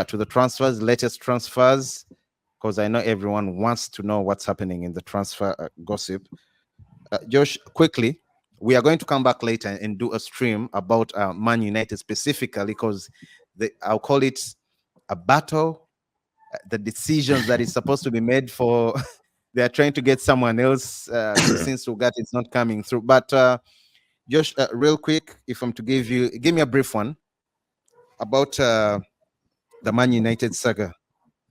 to the transfers, latest transfers, because I know everyone wants to know what's happening in the transfer gossip. Josh, quickly, we are going to come back later and do a stream about Man United specifically, because I'll call it a battle. The decisions that is supposed to be made for they are trying to get someone else since Ugarte is not coming through. But Josh, real quick, if I'm to give me a brief one about the Man United saga.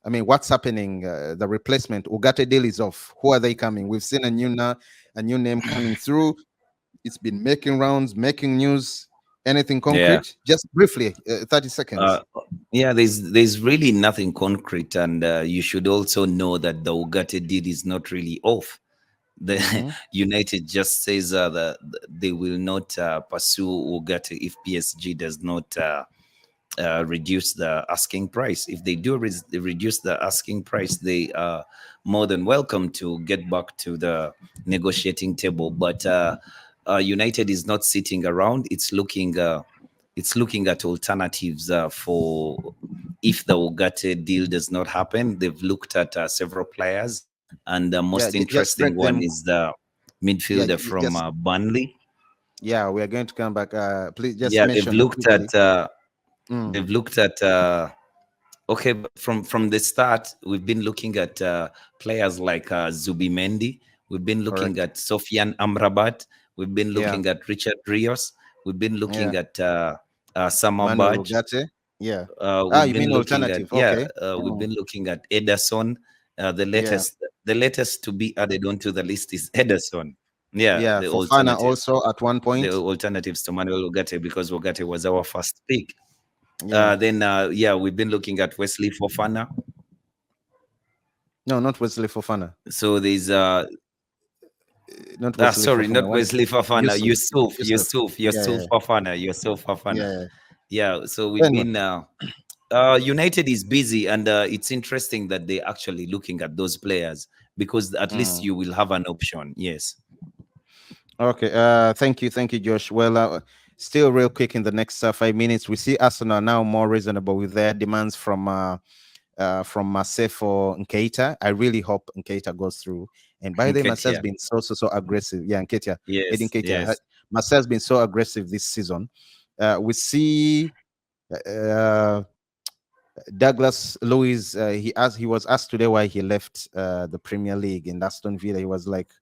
I mean, what's happening? The replacement, Ugarte deal is off. Who are they coming? We've seen a new name coming through. It's been making rounds, making news. Anything Yeah. concrete? Just briefly, 30 seconds. Yeah, there's really nothing concrete, and you should also know that the Ugarte deal is not really off. The United just says that they will not pursue Ugarte if PSG does not reduce the asking price. If they do reduce the asking price, they are more than welcome to get back to the negotiating table. But United is not sitting around. It's looking at alternatives for if the Ugarte deal does not happen. They've looked at several players, and the most Just interesting break one them. is the midfielder from Burnley. Yeah, we are going to come back. Please just Yeah, mention they've looked quickly. at okay, but from the start we've been looking at players like Zubimendi. We've been looking at Sofian Amrabat. We've been looking at Richard Rios. We've been looking at Manuel Samabaj. Ugarte. Yeah. We've You been mean looking at alternative? Okay. we've been looking at Ederson. The latest to be added onto the list is Ederson. Yeah, The Fofana alternative. also at one point. The alternatives to Manuel Ugarte, because Ugarte was our first pick. Yeah. Then we've been looking at Wesley Fofana. No, not Wesley Fofana. So there's not Wesley sorry, Fofana. not Wesley Fofana. Yusuf Fofana. Yusuf Fofana. Yeah. So we've been United is busy, and it's interesting that they're actually looking at those players, because at least you will have an option. Yes. Okay. Thank you, Josh. Well, still real quick, in the next 5 minutes, we see Arsenal now more reasonable with their demands from Marseille for Nketiah. I really hope Nketiah goes through. And by the way, Marseille's been so aggressive. Yeah, Nketiah. Yes. Marseille's been so aggressive this season. We see Douglas Luiz. He was asked today why he left the Premier League in Aston Villa. He was like,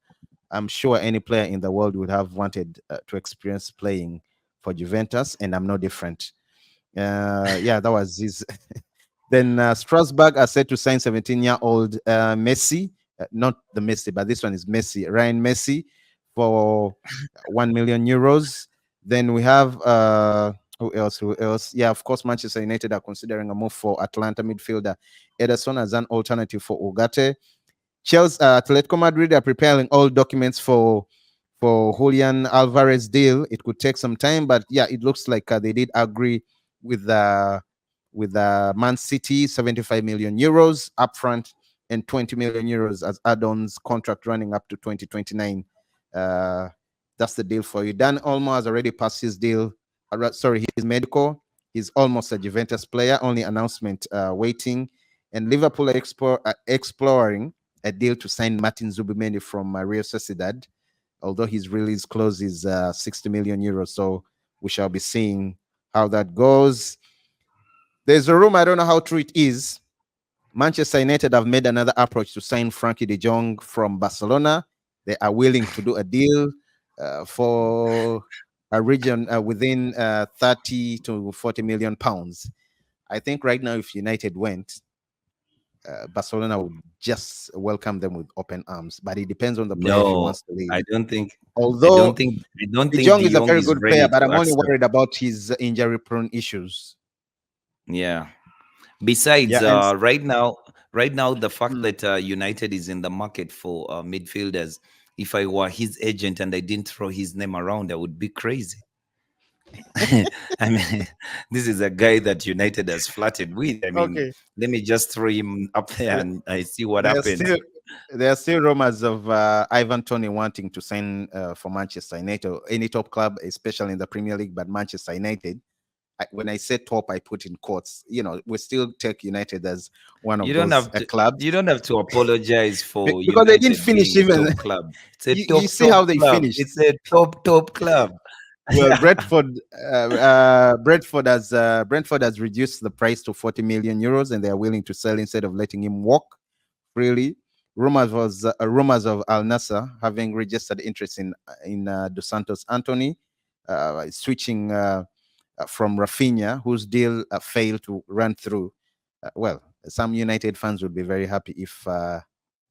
I'm sure any player in the world would have wanted to experience playing for Juventus, and I'm no different. That was his. Then Strasbourg are set to sign 17-year-old Messi, not the Messi, but this one is Messi, Ryan Messi, for 1 million euros. Then we have who else? Yeah, of course, Manchester United are considering a move for Atlanta midfielder Ederson as an alternative for Ugarte. Chelsea, Atletico Madrid are preparing all documents for Julian Alvarez deal. It could take some time, but yeah, it looks like they did agree with Man City, 75 million euros upfront and 20 million euros as add-ons, contract running up to 2029. That's the deal for you. Dan Olmo has already passed his deal. His medical. He's almost a Juventus player. Only announcement waiting. And Liverpool are exploring a deal to sign Martin Zubimendi from Real Sociedad, although his release clause is 60 million euros. So we shall be seeing how that goes. There's a rumor, I don't know how true it is. Manchester United have made another approach to sign Frankie de Jong from Barcelona. They are willing to do a deal for a region within 30 to 40 million pounds. I think right now, if United went, Barcelona would just welcome them with open arms, but it depends on the player if he wants to leave. I don't think. Although I don't think De Jong is a very good player, but I'm only worried about his injury-prone issues. Yeah. Besides, right now, the fact that United is in the market for midfielders, if I were his agent and I didn't throw his name around, I would be crazy. I mean, this is a guy that United has flirted with. I mean, let me just throw him up there and I see what happens. There are still rumors of Ivan Toney wanting to sign for Manchester United, any top club, especially in the Premier League, but Manchester United. when I say top, I put in quotes. We still take United as one You of don't those have to. clubs You don't have to apologize for because they didn't United finish being a even. top club. It's a You top see how they club. finished. It's a top club. Well, Brentford has reduced the price to 40 million euros, and they are willing to sell instead of letting him walk freely. Rumors of Al Nassr having registered interest in Dos Santos Anthony, switching from Rafinha, whose deal failed to run through. Well, some United fans would be very happy if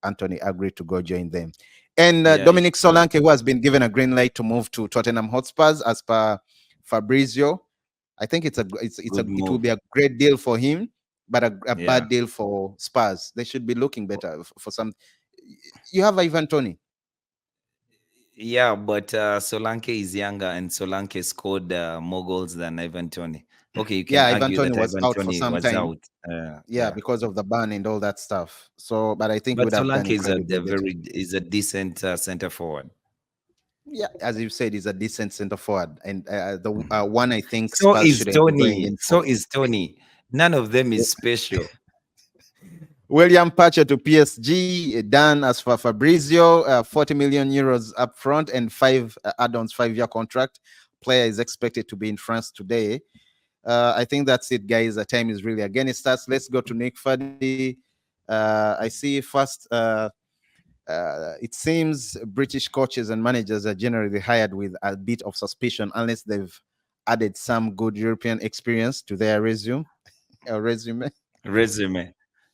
Anthony agreed to go join them. And Yeah, it Dominic should. Solanke, who has been given a green light to move to Tottenham Hotspurs, as per Fabrizio. I think Good it will move. be a great deal for him, but a Yeah. bad deal for Spurs. They should be looking better for some. You have Ivan Tony. Yeah, but Solanke is younger, and Solanke scored more goals than Ivan Tony. Okay, you can Yeah, Ivan argue Tony that was Ivan out for Tony some was time. out. Yeah, Yeah, because of the ban and all that stuff. So, but I think he but would have done Solanke is incredibly a better. very is a decent center forward. Yeah, as you said, he's a decent center forward, and the one I think So Spurs is shouldn't be going Tony. in for. So is Tony. None of them is special. William Pacha to PSG, done as for Fabrizio, 40 million euros up front and five add-ons, 5-year contract. Player is expected to be in France today. I think that's it, guys. The time is really against us. Let's go to Nick Faddy. I see first. It seems British coaches and managers are generally hired with a bit of suspicion, unless they've added some good European experience to their resume. Resume.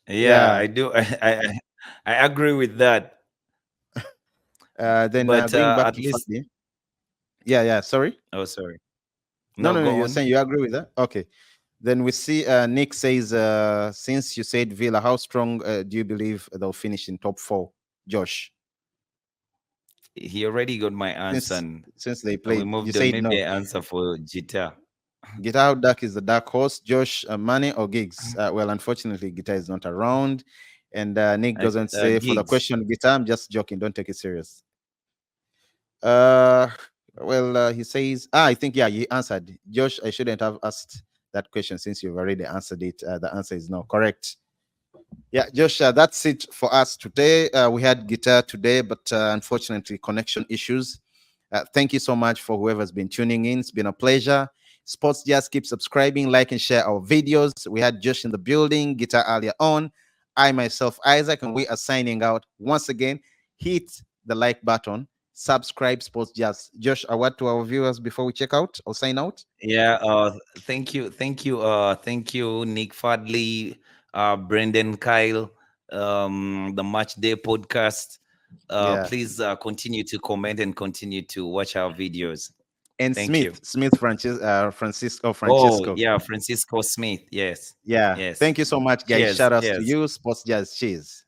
Yeah, Yeah. I do. I agree with that. Then But going back at to least. Fadi. Yeah. Sorry. Oh, sorry. No, No, no, no. go You're on. saying you agree with that? Okay. Then we see Nick says, since you said Villa, how strong do you believe they'll finish in top four? Josh, He already got my answer, since and since they we played, you moved on. said Maybe no. I answer for Jita. Guitar Duck is the dark horse. Josh, Mane or Gigs? Well, unfortunately, Guitar is not around. And Nick doesn't say for the Gigs. question, Guitar, I'm just joking. Don't take it serious. Uh, he says, I think, yeah, he answered. Josh, I shouldn't have asked that question since you've already answered it. The answer is no. Correct. Yeah, Josh, that's it for us today. We had guitar today, but unfortunately, connection issues. Thank you so much for whoever's been tuning in. It's been a pleasure. Sports Just keep subscribing, like, and share our videos. We had Josh in the building, guitar earlier on. I myself, Isaac, and we are signing out. Once again, hit the like button, subscribe Sports Just. Josh, a word to our viewers before we check out or sign out? Yeah. Thank you, Nick Fadley, Brendan Kyle, the Match Day podcast. Yeah. Please continue to comment and continue to watch our videos. And Thank you. Smith Francisco. Oh, yeah, Francisco Smith. Yes. Yeah. Yes. Thank you so much, guys. Cheers. Shout outs to Cheers. you, Sports Jazz. Cheers.